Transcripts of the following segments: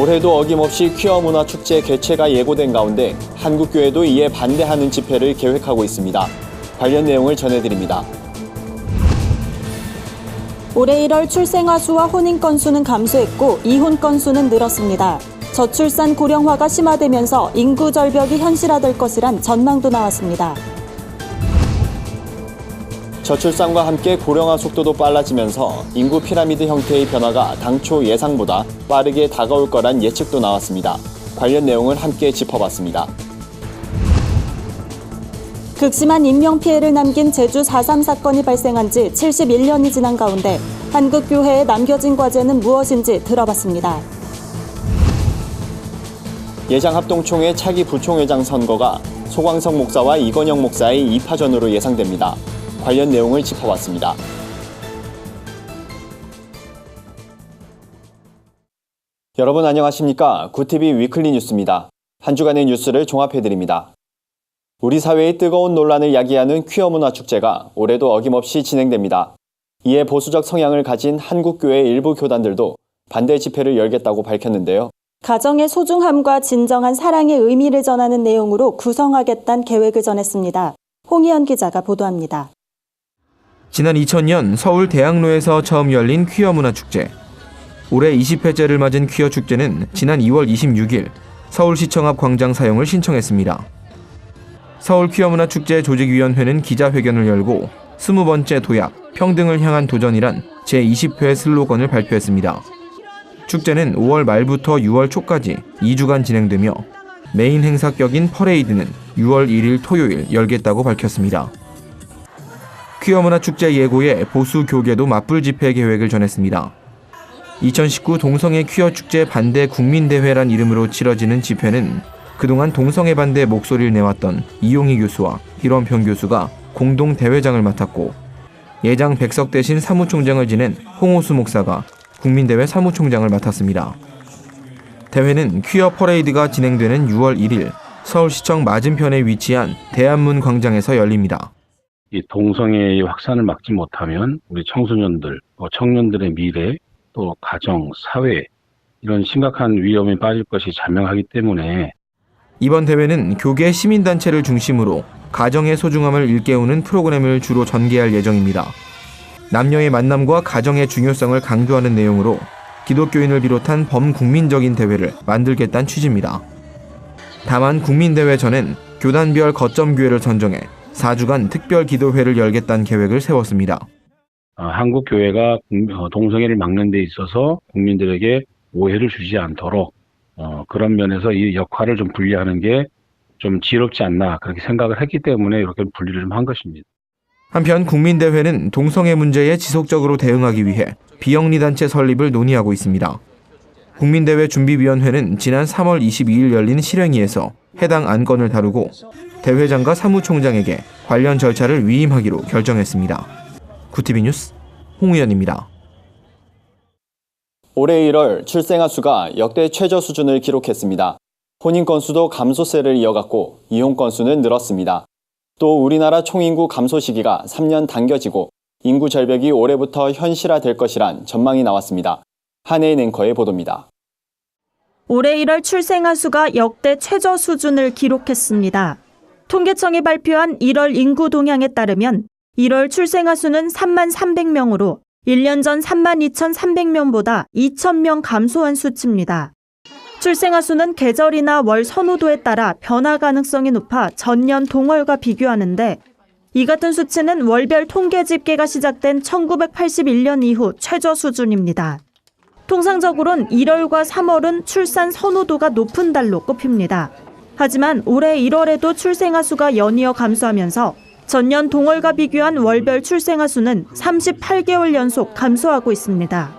올해도 어김없이 퀴어 문화 축제 개최가 예고된 가운데 한국교회도 이에 반대하는 집회를 계획하고 있습니다. 관련 내용을 전해드립니다. 올해 1월 출생아 수와 혼인 건수는 감소했고 이혼 건수는 늘었습니다. 저출산 고령화가 심화되면서 인구 절벽이 현실화될 것이란 전망도 나왔습니다. 저출산과 함께 고령화 속도도 빨라지면서 인구 피라미드 형태의 변화가 당초 예상보다 빠르게 다가올 거란 예측도 나왔습니다. 관련 내용을 함께 짚어봤습니다. 극심한 인명피해를 남긴 제주 4.3 사건이 발생한 지 71년이 지난 가운데 한국교회에 남겨진 과제는 무엇인지 들어봤습니다. 예장합동총회 차기 부총회장 선거가 소광석 목사와 이건영 목사의 2파전으로 예상됩니다. 관련 내용을 짚어봤습니다. 여러분 안녕하십니까? 구티비 위클리 뉴스입니다. 한 주간의 뉴스를 종합해드립니다. 우리 사회의 뜨거운 논란을 야기하는 퀴어 문화 축제가 올해도 어김없이 진행됩니다. 이에 보수적 성향을 가진 한국교회 일부 교단들도 반대 집회를 열겠다고 밝혔는데요. 가정의 소중함과 진정한 사랑의 의미를 전하는 내용으로 구성하겠다는 계획을 전했습니다. 홍희연 기자가 보도합니다. 지난 2000년 서울 대학로에서 처음 열린 퀴어 문화 축제. 올해 20회째를 맞은 퀴어 축제는 지난 2월 26일 서울시청 앞 광장 사용을 신청했습니다. 서울 퀴어 문화 축제 조직위원회는 기자회견을 열고 20번째 도약, 평등을 향한 도전이란 제20회 슬로건을 발표했습니다. 축제는 5월 말부터 6월 초까지 2주간 진행되며 메인 행사격인 퍼레이드는 6월 1일 토요일 열겠다고 밝혔습니다. 퀴어 문화 축제 예고에 보수 교계도 맞불 집회 계획을 전했습니다. 2019 동성애 퀴어 축제 반대 국민대회란 이름으로 치러지는 집회는 그동안 동성애 반대 목소리를 내왔던 이용희 교수와 hir원평 교수가 공동 대회장을 맡았고 예장 백석 대신 사무총장을 지낸 홍호수 목사가 국민대회 사무총장을 맡았습니다. 대회는 퀴어 퍼레이드가 진행되는 6월 1일 서울시청 맞은편에 위치한 대한문 광장에서 열립니다. 이 동성애의 확산을 막지 못하면 우리 청소년들, 청년들의 미래, 또 가정, 사회 이런 심각한 위험에 빠질 것이 자명하기 때문에 이번 대회는 교계 시민단체를 중심으로 가정의 소중함을 일깨우는 프로그램을 주로 전개할 예정입니다. 남녀의 만남과 가정의 중요성을 강조하는 내용으로 기독교인을 비롯한 범국민적인 대회를 만들겠다는 취지입니다. 다만 국민대회 전엔 교단별 거점교회를 선정해 4주간 특별 기도회를 열겠다는 계획을 세웠습니다. 한국 교회가 동성애를 막는 데 있어서 국민들에게 오해를 주지 않도록 그런 면에서 이 역할을 좀 분리하는 게 좀 지혜롭지 않나 그렇게 생각을 했기 때문에 이렇게 분리를 좀 한 것입니다. 한편 국민대회는 동성애 문제에 지속적으로 대응하기 위해 비영리단체 설립을 논의하고 있습니다. 국민대회 준비위원회는 지난 3월 22일 열린 실행위에서 해당 안건을 다루고 대회장과 사무총장에게 관련 절차를 위임하기로 결정했습니다. 구티비 뉴스 홍우연입니다. 올해 1월 출생아 수가 역대 최저 수준을 기록했습니다. 혼인 건수도 감소세를 이어갔고 이혼 건수는 늘었습니다. 또 우리나라 총인구 감소 시기가 3년 당겨지고 인구 절벽이 올해부터 현실화될 것이란 전망이 나왔습니다. 한혜인 앵커의 보도입니다. 올해 1월 출생아 수가 역대 최저 수준을 기록했습니다. 통계청이 발표한 1월 인구 동향에 따르면 1월 출생아 수는 3만 300명으로 1년 전 3만 2,300명보다 2,000명 감소한 수치입니다. 출생아 수는 계절이나 월 선호도에 따라 변화 가능성이 높아 전년 동월과 비교하는데 이 같은 수치는 월별 통계 집계가 시작된 1981년 이후 최저 수준입니다. 통상적으로는 1월과 3월은 출산 선호도가 높은 달로 꼽힙니다. 하지만 올해 1월에도 출생아 수가 연이어 감소하면서 전년 동월과 비교한 월별 출생아 수는 38개월 연속 감소하고 있습니다.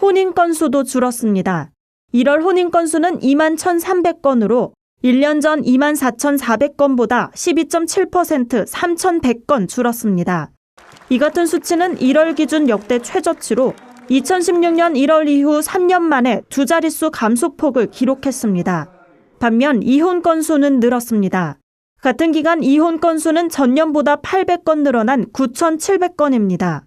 혼인 건수도 줄었습니다. 1월 혼인 건수는 2만 1,300건으로 1년 전 2만 4,400건보다 12.7% 3,100건 줄었습니다. 이 같은 수치는 1월 기준 역대 최저치로 2016년 1월 이후 3년 만에 두 자릿수 감소폭을 기록했습니다. 반면 이혼 건수는 늘었습니다. 같은 기간 이혼 건수는 전년보다 800건 늘어난 9,700건입니다.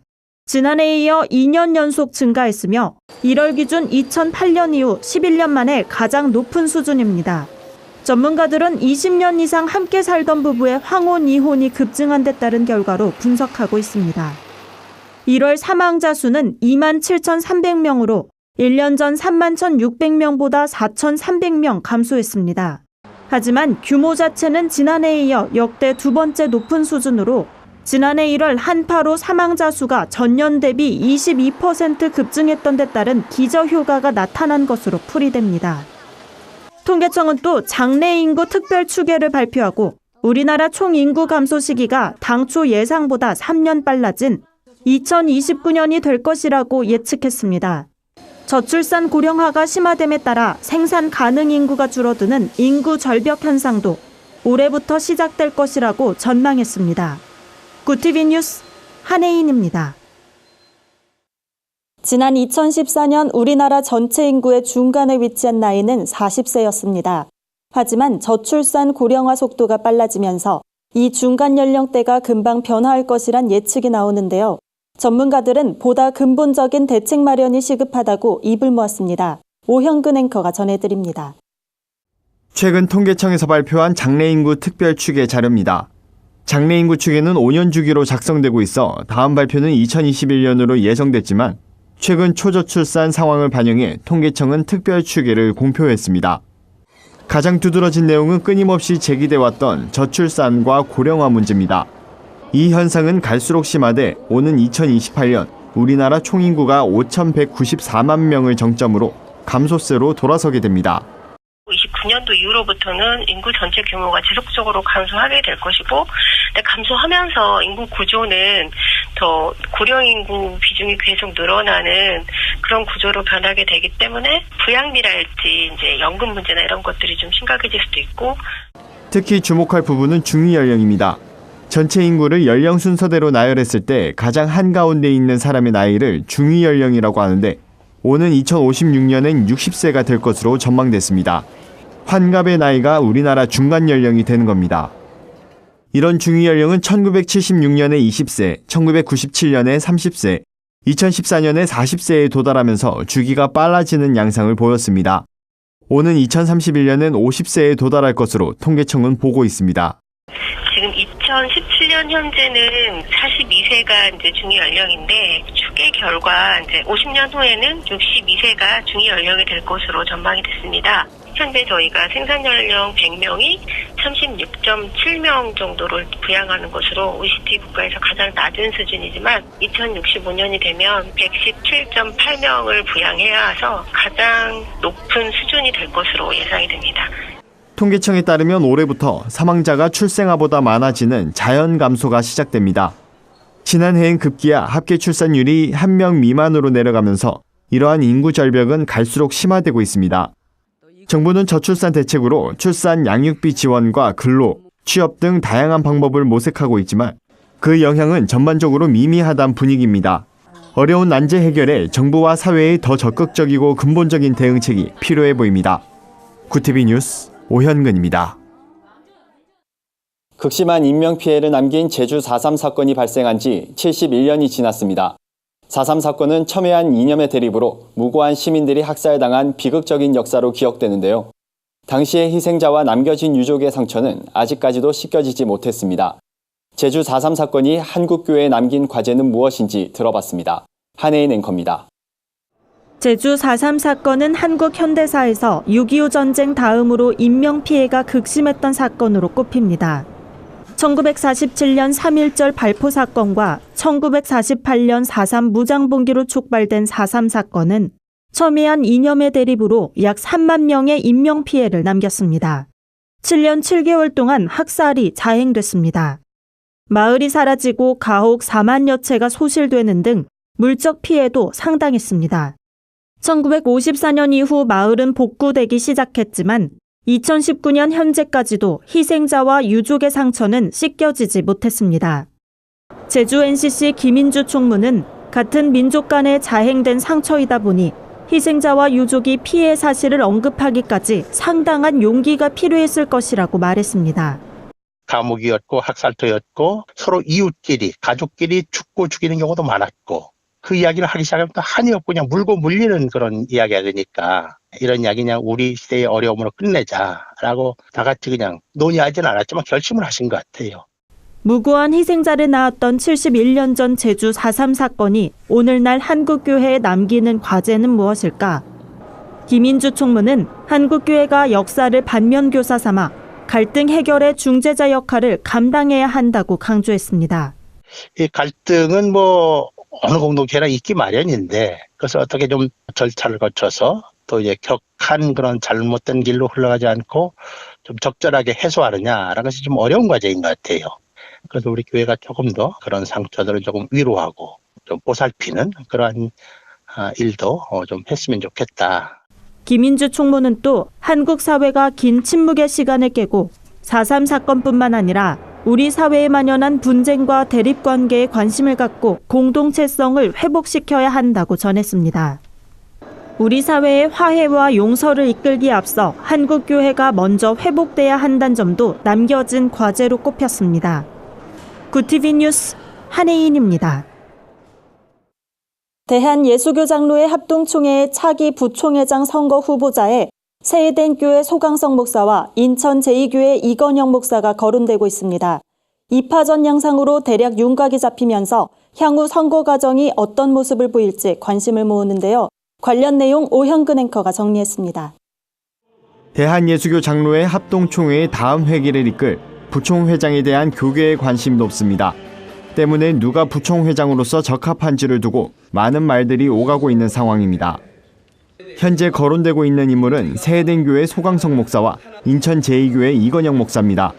지난해에 이어 2년 연속 증가했으며 1월 기준 2008년 이후 11년 만에 가장 높은 수준입니다. 전문가들은 20년 이상 함께 살던 부부의 황혼, 이혼이 급증한 데 따른 결과로 분석하고 있습니다. 1월 사망자 수는 27,300명으로 1년 전 31,600명보다 4,300명 감소했습니다. 하지만 규모 자체는 지난해에 이어 역대 두 번째 높은 수준으로 지난해 1월 한파로 사망자 수가 전년 대비 22% 급증했던 데 따른 기저효과가 나타난 것으로 풀이됩니다. 통계청은 또 장래 인구 특별 추계를 발표하고 우리나라 총 인구 감소 시기가 당초 예상보다 3년 빨라진 2029년이 될 것이라고 예측했습니다. 저출산 고령화가 심화됨에 따라 생산 가능 인구가 줄어드는 인구 절벽 현상도 올해부터 시작될 것이라고 전망했습니다. 구티비 뉴스 한혜인입니다. 지난 2014년 우리나라 전체 인구의 중간에 위치한 나이는 40세였습니다. 하지만 저출산 고령화 속도가 빨라지면서 이 중간 연령대가 금방 변화할 것이란 예측이 나오는데요. 전문가들은 보다 근본적인 대책 마련이 시급하다고 입을 모았습니다. 오현근 앵커가 전해드립니다. 최근 통계청에서 발표한 장래인구 특별 추계 자료입니다. 장래인구 추계는 5년 주기로 작성되고 있어 다음 발표는 2021년으로 예정됐지만 최근 초저출산 상황을 반영해 통계청은 특별 추계를 공표했습니다. 가장 두드러진 내용은 끊임없이 제기돼 왔던 저출산과 고령화 문제입니다. 이 현상은 갈수록 심화돼 오는 2028년 우리나라 총인구가 5,194만 명을 정점으로 감소세로 돌아서게 됩니다. 29년도 이후로부터는 인구 전체 규모가 지속적으로 감소하게 될 것이고, 근데 감소하면서 인구 구조는 더 고령 인구 비중이 계속 늘어나는 그런 구조로 변하게 되기 때문에 부양비랄지 이제 연금 문제나 이런 것들이 좀 심각해질 수도 있고. 특히 주목할 부분은 중위 연령입니다. 전체 인구를 연령 순서대로 나열했을 때 가장 한가운데 있는 사람의 나이를 중위 연령이라고 하는데 오는 2056년엔 60세가 될 것으로 전망됐습니다. 환갑의 나이가 우리나라 중간 연령이 되는 겁니다. 이런 중위 연령은 1976년에 20세, 1997년에 30세, 2014년에 40세에 도달하면서 주기가 빨라지는 양상을 보였습니다. 오는 2031년엔 50세에 도달할 것으로 통계청은 보고 있습니다. 지금 2017년 현재는 42세가 이제 중위 연령인데 추계 결과 이제 50년 후에는 62세가 중위 연령이 될 것으로 전망이 됐습니다. 현재 저희가 생산 연령 100명이 36.7명 정도를 부양하는 것으로 OECD 국가에서 가장 낮은 수준이지만 2065년이 되면 117.8명을 부양해야 해서 가장 높은 수준이 될 것으로 예상이 됩니다. 통계청에 따르면 올해부터 사망자가 출생아보다 많아지는 자연 감소가 시작됩니다. 지난해엔 급기야 합계 출산율이 1명 미만으로 내려가면서 이러한 인구 절벽은 갈수록 심화되고 있습니다. 정부는 저출산 대책으로 출산 양육비 지원과 근로, 취업 등 다양한 방법을 모색하고 있지만 그 영향은 전반적으로 미미하다는 분위기입니다. 어려운 난제 해결에 정부와 사회의 더 적극적이고 근본적인 대응책이 필요해 보입니다. 구티비 뉴스 오현근입니다. 극심한 인명피해를 남긴 제주 4.3 사건이 발생한 지 71년이 지났습니다. 4.3 사건은 첨예한 이념의 대립으로 무고한 시민들이 학살당한 비극적인 역사로 기억되는데요. 당시의 희생자와 남겨진 유족의 상처는 아직까지도 씻겨지지 못했습니다. 제주 4.3 사건이 한국교회에 남긴 과제는 무엇인지 들어봤습니다. 한혜인 앵커입니다. 제주 4.3 사건은 한국 현대사에서 6.25 전쟁 다음으로 인명피해가 극심했던 사건으로 꼽힙니다. 1947년 3.1절 발포 사건과 1948년 4.3 무장봉기로 촉발된 4.3 사건은 첨예한 이념의 대립으로 약 3만 명의 인명피해를 남겼습니다. 7년 7개월 동안 학살이 자행됐습니다. 마을이 사라지고 가옥 4만여 채가 소실되는 등 물적 피해도 상당했습니다. 1954년 이후 마을은 복구되기 시작했지만 2019년 현재까지도 희생자와 유족의 상처는 씻겨지지 못했습니다. 제주 NCC 김인주 총무는 같은 민족 간에 자행된 상처이다 보니 희생자와 유족이 피해 사실을 언급하기까지 상당한 용기가 필요했을 것이라고 말했습니다. 감옥이었고 학살터였고 서로 이웃끼리 가족끼리 죽고 죽이는 경우도 많았고 그 이야기를 하기 시작하면 또 한이 없고 그냥 물고 물리는 그런 이야기가 되니까 이런 이야기 그냥 우리 시대의 어려움으로 끝내자라고 다 같이 그냥 논의하지는 않았지만 결심을 하신 것 같아요. 무고한 희생자를 낳았던 71년 전 제주 4.3 사건이 오늘날 한국교회에 남기는 과제는 무엇일까? 김인주 총무는 한국교회가 역사를 반면교사 삼아 갈등 해결의 중재자 역할을 감당해야 한다고 강조했습니다. 이 갈등은 뭐 어느 공동체나 있기 마련인데 그것을 어떻게 좀 절차를 거쳐서 또 이제 격한 그런 잘못된 길로 흘러가지 않고 좀 적절하게 해소하느냐라는 것이 좀 어려운 과제인 것 같아요. 그래서 우리 교회가 조금 더 그런 상처들을 조금 위로하고 좀 보살피는 그러한 일도 좀 했으면 좋겠다. 김인주 총무는 또 한국 사회가 긴 침묵의 시간을 깨고 4.3 사건뿐만 아니라 우리 사회에 만연한 분쟁과 대립관계에 관심을 갖고 공동체성을 회복시켜야 한다고 전했습니다. 우리 사회의 화해와 용서를 이끌기에 앞서 한국교회가 먼저 회복돼야 한다는 점도 남겨진 과제로 꼽혔습니다. 구TV 뉴스 한혜인입니다. 대한예수교장로회 합동총회의 차기 부총회장 선거 후보자에 새해den교회 소강성 목사와 인천 제2교회 이건영 목사가 거론되고 있습니다. 2파전 양상으로 대략 윤곽이 잡히면서 향후 선거 과정이 어떤 모습을 보일지 관심을 모으는데요. 관련 내용 오현근 앵커가 정리했습니다. 대한예수교 장로회 합동총회의 다음 회기를 이끌 부총회장에 대한 교계의 관심이 높습니다. 때문에 누가 부총회장으로서 적합한지를 두고 많은 말들이 오가고 있는 상황입니다. 현재 거론되고 있는 인물은 새해den교회 소강성 목사와 인천 제2교회 이건영 목사입니다.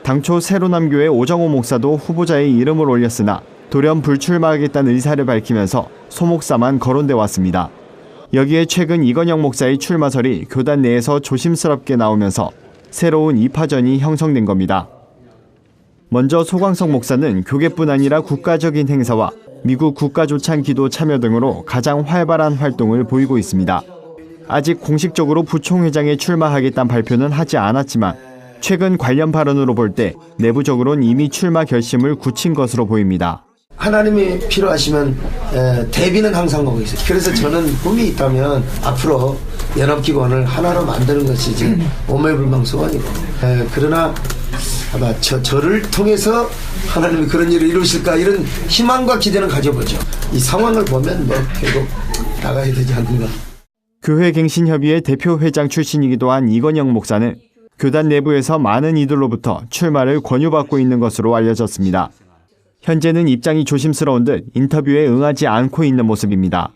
당초 새로남교회 오정호 목사도 후보자의 이름을 올렸으나 돌연 불출마하겠다는 의사를 밝히면서 소 목사만 거론돼 왔습니다. 여기에 최근 이건영 목사의 출마설이 교단 내에서 조심스럽게 나오면서 새로운 2파전이 형성된 겁니다. 먼저 소강성 목사는 교계뿐 아니라 국가적인 행사와 미국 국가조찬 기도 참여 등으로 가장 활발한 활동을 보이고 있습니다. 아직 공식적으로 부총회장에 출마하겠다는 발표는 하지 않았지만 최근 관련 발언으로 볼 때 내부적으로는 이미 출마 결심을 굳힌 것으로 보입니다. 하나님이 필요하시면 대비는 항상 하고 있어요. 그래서 저는 꿈이 있다면 앞으로 연합기관을 하나로 만드는 것이 지금 오매불망소원이고 그러나 아마 저를 통해서 하나님이 그런 일을 이루실까 이런 희망과 기대는 가져보죠. 이 상황을 보면 뭐 결국 나가야 되지 않는가. 교회갱신협의회 대표회장 출신이기도 한 이건영 목사는 교단 내부에서 많은 이들로부터 출마를 권유받고 있는 것으로 알려졌습니다. 현재는 입장이 조심스러운 듯 인터뷰에 응하지 않고 있는 모습입니다.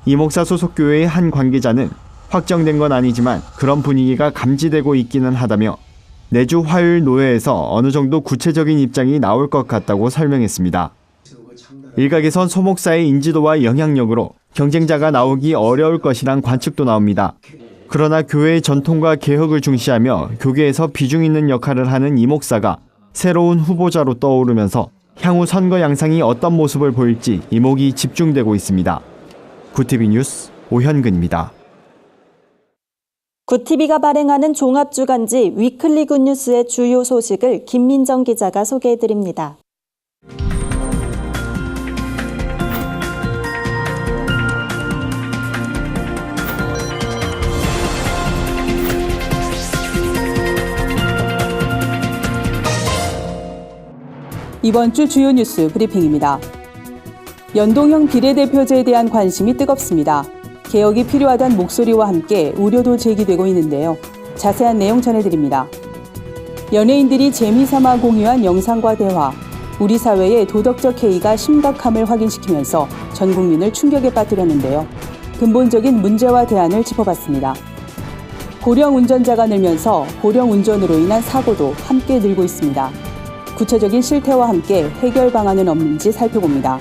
이 목사 소속 교회의 한 관계자는 확정된 건 아니지만 그런 분위기가 감지되고 있기는 하다며 내주 화요일 노회에서 어느 정도 구체적인 입장이 나올 것 같다고 설명했습니다. 일각에선 소 목사의 인지도와 영향력으로 경쟁자가 나오기 어려울 것이란 관측도 나옵니다. 그러나 교회의 전통과 개혁을 중시하며 교계에서 비중 있는 역할을 하는 이 목사가 새로운 후보자로 떠오르면서 향후 선거 양상이 어떤 모습을 보일지 이목이 집중되고 있습니다. 구TV 뉴스 오현근입니다. 구TV가 발행하는 종합주간지 위클리 굿뉴스의 주요 소식을 김민정 기자가 소개해드립니다. 이번 주 주요 뉴스 브리핑입니다. 연동형 비례대표제에 대한 관심이 뜨겁습니다. 개혁이 필요하다는 목소리와 함께 우려도 제기되고 있는데요. 자세한 내용 전해드립니다. 연예인들이 재미삼아 공유한 영상과 대화, 우리 사회의 도덕적 해이가 심각함을 확인시키면서 전 국민을 충격에 빠뜨렸는데요. 근본적인 문제와 대안을 짚어봤습니다. 고령 운전자가 늘면서 고령 운전으로 인한 사고도 함께 늘고 있습니다. 구체적인 실태와 함께 해결 방안은 없는지 살펴봅니다.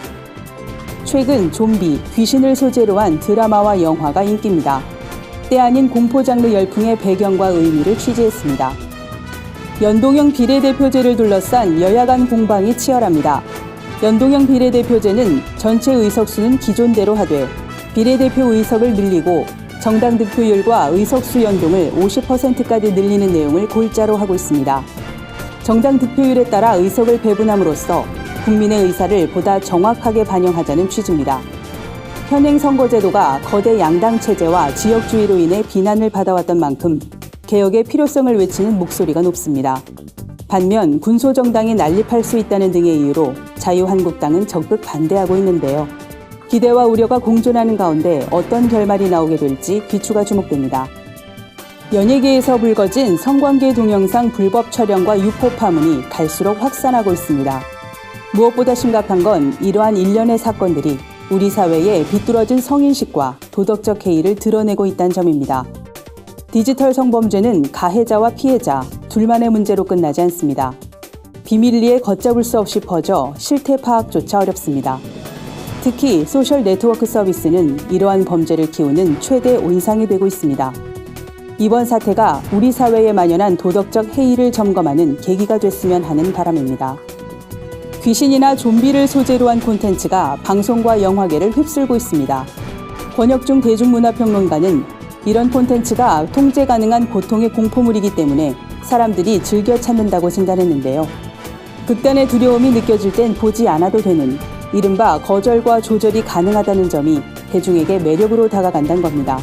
최근 좀비, 귀신을 소재로 한 드라마와 영화가 인기입니다. 때 아닌 공포 장르 열풍의 배경과 의미를 취재했습니다. 연동형 비례대표제를 둘러싼 여야 간 공방이 치열합니다. 연동형 비례대표제는 전체 의석수는 기존대로 하되 비례대표 의석을 늘리고 정당 득표율과 의석수 연동을 50%까지 늘리는 내용을 골자로 하고 있습니다. 정당 득표율에 따라 의석을 배분함으로써 국민의 의사를 보다 정확하게 반영하자는 취지입니다. 현행 선거제도가 거대 양당 체제와 지역주의로 인해 비난을 받아왔던 만큼 개혁의 필요성을 외치는 목소리가 높습니다. 반면 군소정당이 난립할 수 있다는 등의 이유로 자유한국당은 적극 반대하고 있는데요. 기대와 우려가 공존하는 가운데 어떤 결말이 나오게 될지 귀추가 주목됩니다. 연예계에서 불거진 성관계 동영상 불법 촬영과 유포 파문이 갈수록 확산하고 있습니다. 무엇보다 심각한 건 이러한 일련의 사건들이 우리 사회의 비뚤어진 성인식과 도덕적 해이를 드러내고 있다는 점입니다. 디지털 성범죄는 가해자와 피해자 둘만의 문제로 끝나지 않습니다. 비밀리에 걷잡을 수 없이 퍼져 실태 파악조차 어렵습니다. 특히 소셜 네트워크 서비스는 이러한 범죄를 키우는 최대 온상이 되고 있습니다. 이번 사태가 우리 사회에 만연한 도덕적 해이를 점검하는 계기가 됐으면 하는 바람입니다. 귀신이나 좀비를 소재로 한 콘텐츠가 방송과 영화계를 휩쓸고 있습니다. 권혁중 대중문화평론가는 이런 콘텐츠가 통제 가능한 보통의 공포물이기 때문에 사람들이 즐겨 찾는다고 진단했는데요. 극단의 두려움이 느껴질 땐 보지 않아도 되는 이른바 거절과 조절이 가능하다는 점이 대중에게 매력으로 다가간다는 겁니다.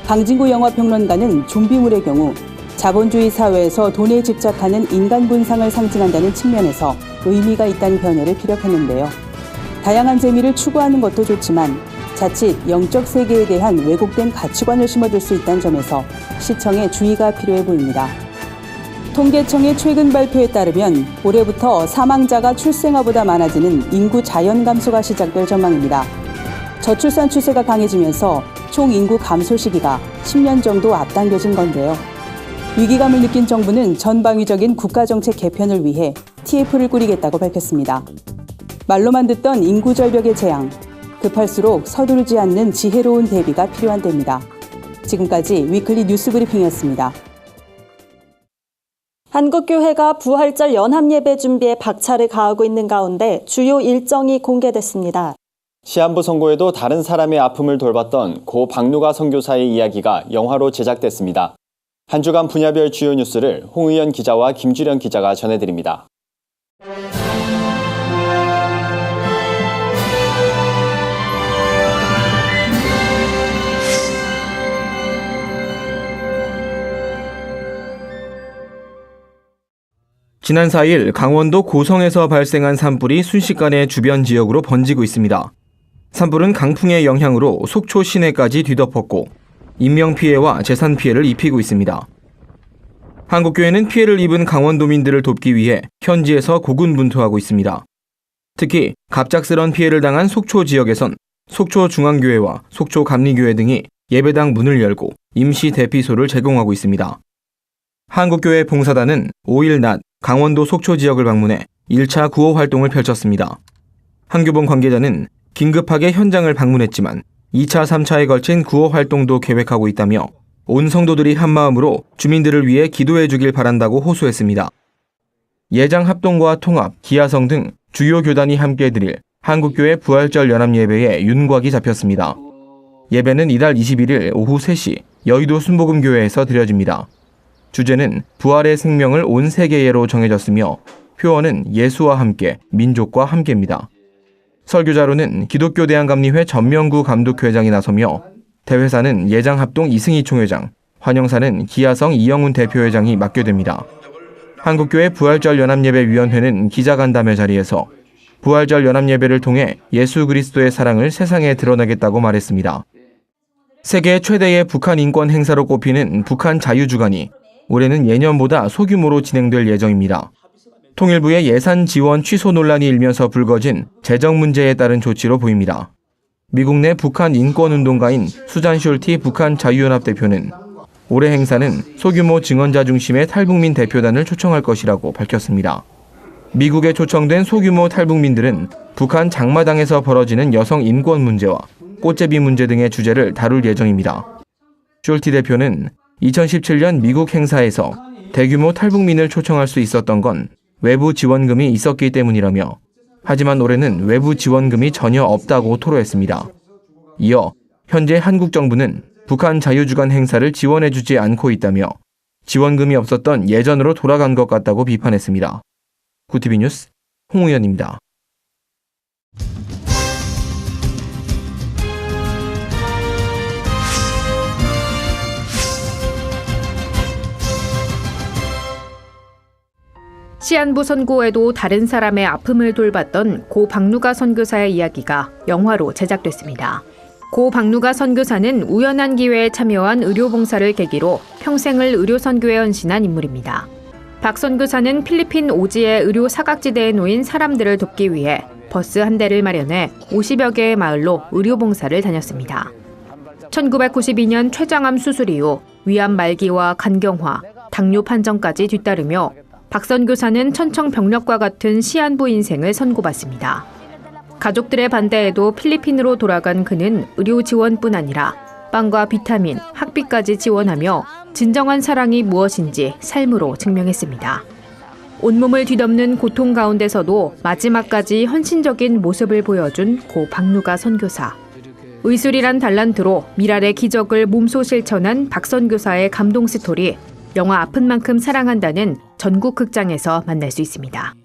강진구 영화평론가는 좀비물의 경우 자본주의 사회에서 돈에 집착하는 인간 본상을 상징한다는 측면에서 의미가 있다는 견해를 피력했는데요. 다양한 재미를 추구하는 것도 좋지만 자칫 영적 세계에 대한 왜곡된 가치관을 심어줄 수 있다는 점에서 시청에 주의가 필요해 보입니다. 통계청의 최근 발표에 따르면 올해부터 사망자가 출생아보다 많아지는 인구 자연 감소가 시작될 전망입니다. 저출산 추세가 강해지면서 총 인구 감소 시기가 10년 정도 앞당겨진 건데요. 위기감을 느낀 정부는 전방위적인 국가정책 개편을 위해 TF를 꾸리겠다고 밝혔습니다. 말로만 듣던 인구 절벽의 재앙, 급할수록 서두르지 않는 지혜로운 대비가 필요한 때입니다. 지금까지 위클리 뉴스 브리핑이었습니다. 한국교회가 부활절 연합예배 준비에 박차를 가하고 있는 가운데 주요 일정이 공개됐습니다. 시한부 선고에도 다른 사람의 아픔을 돌봤던 고 박누가 선교사의 이야기가 영화로 제작됐습니다. 한 주간 분야별 주요 뉴스를 홍의연 기자와 김주련 기자가 전해드립니다. 지난 4일 강원도 고성에서 발생한 산불이 순식간에 주변 지역으로 번지고 있습니다. 산불은 강풍의 영향으로 속초 시내까지 뒤덮었고 인명피해와 재산피해를 입히고 있습니다. 한국교회는 피해를 입은 강원도민들을 돕기 위해 현지에서 고군분투하고 있습니다. 특히 갑작스런 피해를 당한 속초 지역에선 속초중앙교회와 속초감리교회 등이 예배당 문을 열고 임시 대피소를 제공하고 있습니다. 한국교회 봉사단은 5일 낮 강원도 속초 지역을 방문해 1차 구호 활동을 펼쳤습니다. 한교본 관계자는 긴급하게 현장을 방문했지만 2차, 3차에 걸친 구호 활동도 계획하고 있다며 온 성도들이 한마음으로 주민들을 위해 기도해 주길 바란다고 호소했습니다. 예장합동과 통합, 기아성 등 주요 교단이 함께 드릴 한국교회 부활절 연합예배에 윤곽이 잡혔습니다. 예배는 이달 21일 오후 3시 여의도 순복음교회에서 드려집니다. 주제는 부활의 생명을 온 세계에로 정해졌으며 표어는 예수와 함께, 민족과 함께입니다. 설교자로는 기독교 대한감리회 전명구 감독회장이 나서며 대회사는 예장합동 이승희 총회장, 환영사는 기아성 이영훈 대표회장이 맡게 됩니다. 한국교회 부활절 연합예배위원회는 기자간담회 자리에서 부활절 연합예배를 통해 예수 그리스도의 사랑을 세상에 드러내겠다고 말했습니다. 세계 최대의 북한 인권 행사로 꼽히는 북한 자유주간이 올해는 예년보다 소규모로 진행될 예정입니다. 통일부의 예산 지원 취소 논란이 일면서 불거진 재정 문제에 따른 조치로 보입니다. 미국 내 북한 인권운동가인 수잔 숄티 북한 자유연합 대표는 올해 행사는 소규모 증언자 중심의 탈북민 대표단을 초청할 것이라고 밝혔습니다. 미국에 초청된 소규모 탈북민들은 북한 장마당에서 벌어지는 여성 인권 문제와 꽃제비 문제 등의 주제를 다룰 예정입니다. 숄티 대표는 2017년 미국 행사에서 대규모 탈북민을 초청할 수 있었던 건 외부 지원금이 있었기 때문이라며 하지만 올해는 외부 지원금이 전혀 없다고 토로했습니다. 이어 현재 한국 정부는 북한 자유주간 행사를 지원해주지 않고 있다며 지원금이 없었던 예전으로 돌아간 것 같다고 비판했습니다. 구티비 뉴스 홍우연입니다. 시한부 선고에도 다른 사람의 아픔을 돌봤던 고 박누가 선교사의 이야기가 영화로 제작됐습니다. 고 박누가 선교사는 우연한 기회에 참여한 의료봉사를 계기로 평생을 의료선교에 헌신한 인물입니다. 박 선교사는 필리핀 오지의 의료 사각지대에 놓인 사람들을 돕기 위해 버스 한 대를 마련해 50여 개의 마을로 의료봉사를 다녔습니다. 1992년 췌장암 수술 이후 위암 말기와 간경화, 당뇨 판정까지 뒤따르며 박 선교사는 천청병력과 같은 시한부 인생을 선고받습니다. 가족들의 반대에도 필리핀으로 돌아간 그는 의료 지원뿐 아니라 빵과 비타민, 학비까지 지원하며 진정한 사랑이 무엇인지 삶으로 증명했습니다. 온몸을 뒤덮는 고통 가운데서도 마지막까지 헌신적인 모습을 보여준 고 박누가 선교사. 의술이란 달란트로 미랄의 기적을 몸소 실천한 박 선교사의 감동 스토리, 영화 아픈 만큼 사랑한다는 전국 극장에서 만날 수 있습니다.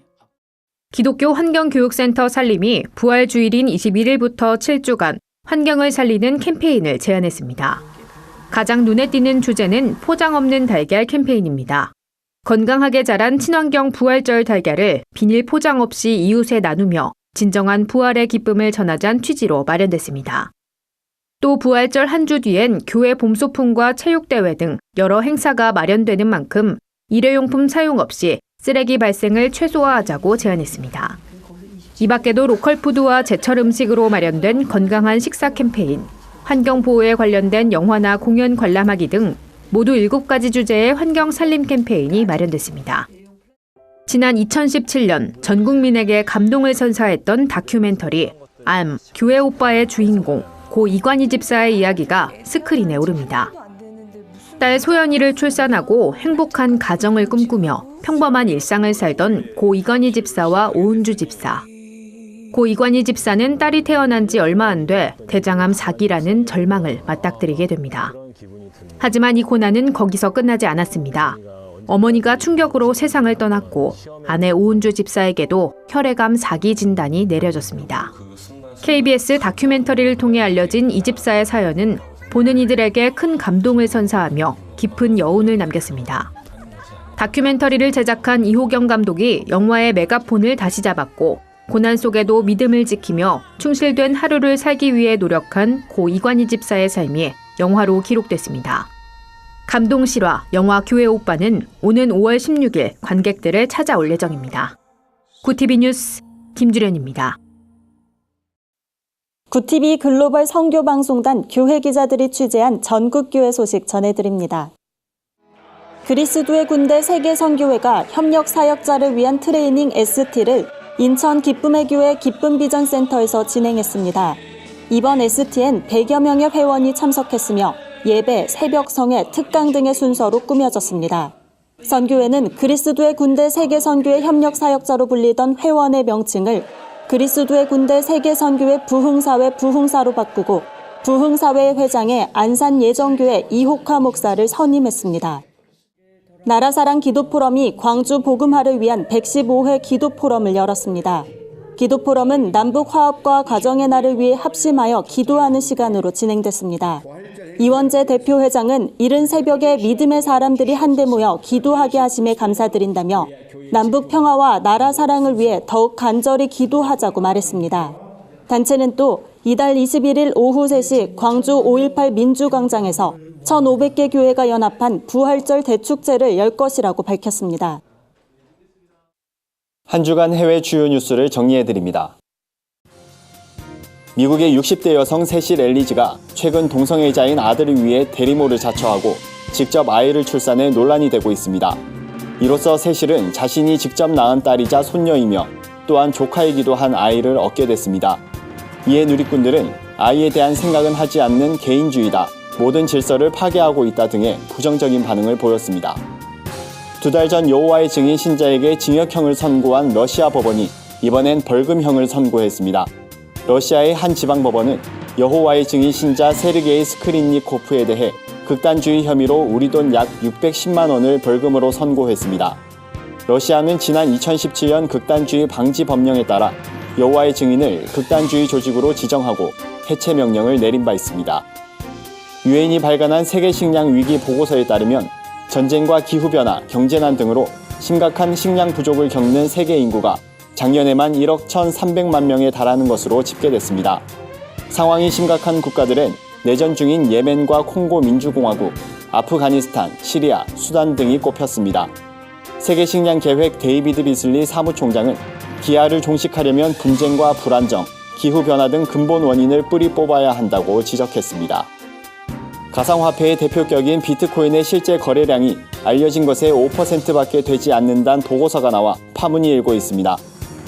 기독교 환경교육센터 살림이 부활 주일인 21일부터 7주간 환경을 살리는 캠페인을 제안했습니다. 가장 눈에 띄는 주제는 포장 없는 달걀 캠페인입니다. 건강하게 자란 친환경 부활절 달걀을 비닐 포장 없이 이웃에 나누며 진정한 부활의 기쁨을 전하자는 취지로 마련됐습니다. 또 부활절 한 주 뒤엔 교회 봄소풍과 체육대회 등 여러 행사가 마련되는 만큼 일회용품 사용 없이 쓰레기 발생을 최소화하자고 제안했습니다. 이 밖에도 로컬푸드와 제철 음식으로 마련된 건강한 식사 캠페인, 환경보호에 관련된 영화나 공연 관람하기 등 모두 7가지 주제의 환경 살림 캠페인이 마련됐습니다. 지난 2017년 전 국민에게 감동을 선사했던 다큐멘터리 암, 교회 오빠의 주인공, 고 이관희 집사의 이야기가 스크린에 오릅니다. 딸 소연이를 출산하고 행복한 가정을 꿈꾸며 평범한 일상을 살던 고 이관희 집사와 오은주 집사. 고 이관희 집사는 딸이 태어난 지 얼마 안 돼 대장암 4기라는 절망을 맞닥뜨리게 됩니다. 하지만 이 고난은 거기서 끝나지 않았습니다. 어머니가 충격으로 세상을 떠났고 아내 오은주 집사에게도 혈액암 4기 진단이 내려졌습니다. KBS 다큐멘터리를 통해 알려진 이 집사의 사연은 보는 이들에게 큰 감동을 선사하며 깊은 여운을 남겼습니다. 다큐멘터리를 제작한 이호경 감독이 영화의 메가폰을 다시 잡았고 고난 속에도 믿음을 지키며 충실된 하루를 살기 위해 노력한 고 이관희 집사의 삶이 영화로 기록됐습니다. 감동 실화 영화 교회 오빠는 오는 5월 16일 관객들을 찾아올 예정입니다. 구TV 뉴스 김주련입니다. 구TV 글로벌 선교방송단 교회 기자들이 취재한 전국교회 소식 전해드립니다. 그리스도의 군대 세계선교회가 협력 사역자를 위한 트레이닝 ST를 인천 기쁨의 교회 기쁨비전센터에서 진행했습니다. 이번 ST엔 100여 명의 회원이 참석했으며 예배, 새벽 성회, 특강 등의 순서로 꾸며졌습니다. 선교회는 그리스도의 군대 세계선교회 협력 사역자로 불리던 회원의 명칭을 그리스도의 군대 세계선교회 부흥사회 부흥사로 바꾸고 부흥사회의 회장에 안산예정교회 이호카 목사를 선임했습니다. 나라사랑 기도포럼이 광주 복음화를 위한 115회 기도포럼을 열었습니다. 기도포럼은 남북화합과 가정의 날을 위해 합심하여 기도하는 시간으로 진행됐습니다. 이원재 대표회장은 이른 새벽에 믿음의 사람들이 한데 모여 기도하게 하심에 감사드린다며 남북 평화와 나라 사랑을 위해 더욱 간절히 기도하자고 말했습니다. 단체는 또 이달 21일 오후 3시 광주 5.18 민주광장에서 1,500개 교회가 연합한 부활절 대축제를 열 것이라고 밝혔습니다. 한 주간 해외 주요 뉴스를 정리해드립니다. 미국의 60대 여성 세실 엘리지가 최근 동성애자인 아들을 위해 대리모를 자처하고 직접 아이를 출산해 논란이 되고 있습니다. 이로써 세실은 자신이 직접 낳은 딸이자 손녀이며 또한 조카이기도 한 아이를 얻게 됐습니다. 이에 누리꾼들은 아이에 대한 생각은 하지 않는 개인주의다, 모든 질서를 파괴하고 있다 등의 부정적인 반응을 보였습니다. 2달 전 여호와의 증인 신자에게 징역형을 선고한 러시아 법원이 이번엔 벌금형을 선고했습니다. 러시아의 한 지방법원은 여호와의 증인 신자 세르게이 스크린니코프에 대해 극단주의 혐의로 우리 돈 약 610만 원을 벌금으로 선고했습니다. 러시아는 지난 2017년 극단주의 방지 법령에 따라 여호와의 증인을 극단주의 조직으로 지정하고 해체 명령을 내린 바 있습니다. 유엔이 발간한 세계 식량 위기 보고서에 따르면 전쟁과 기후변화, 경제난 등으로 심각한 식량 부족을 겪는 세계 인구가 작년에만 1억 1,300만 명에 달하는 것으로 집계됐습니다. 상황이 심각한 국가들은 내전 중인 예멘과 콩고 민주공화국, 아프가니스탄, 시리아, 수단 등이 꼽혔습니다. 세계식량계획 데이비드 비슬리 사무총장은 기아를 종식하려면 분쟁과 불안정, 기후변화 등 근본 원인을 뿌리 뽑아야 한다고 지적했습니다. 가상화폐의 대표격인 비트코인의 실제 거래량이 알려진 것의 5%밖에 되지 않는다는 보고서가 나와 파문이 일고 있습니다.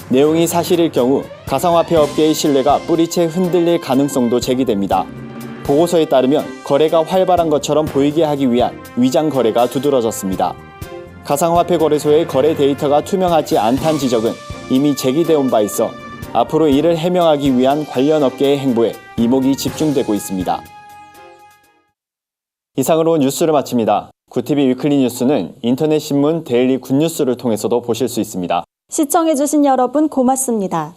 내용이 사실일 경우 가상화폐 업계의 신뢰가 뿌리채 흔들릴 가능성도 제기됩니다. 보고서에 따르면 거래가 활발한 것처럼 보이게 하기 위한 위장 거래가 두드러졌습니다. 가상화폐 거래소의 거래 데이터가 투명하지 않다는 지적은 이미 제기되어 온 바 있어 앞으로 이를 해명하기 위한 관련 업계의 행보에 이목이 집중되고 있습니다. 이상으로 뉴스를 마칩니다. 구TV 위클리 뉴스는 인터넷 신문 데일리 굿뉴스를 통해서도 보실 수 있습니다. 시청해주신 여러분 고맙습니다.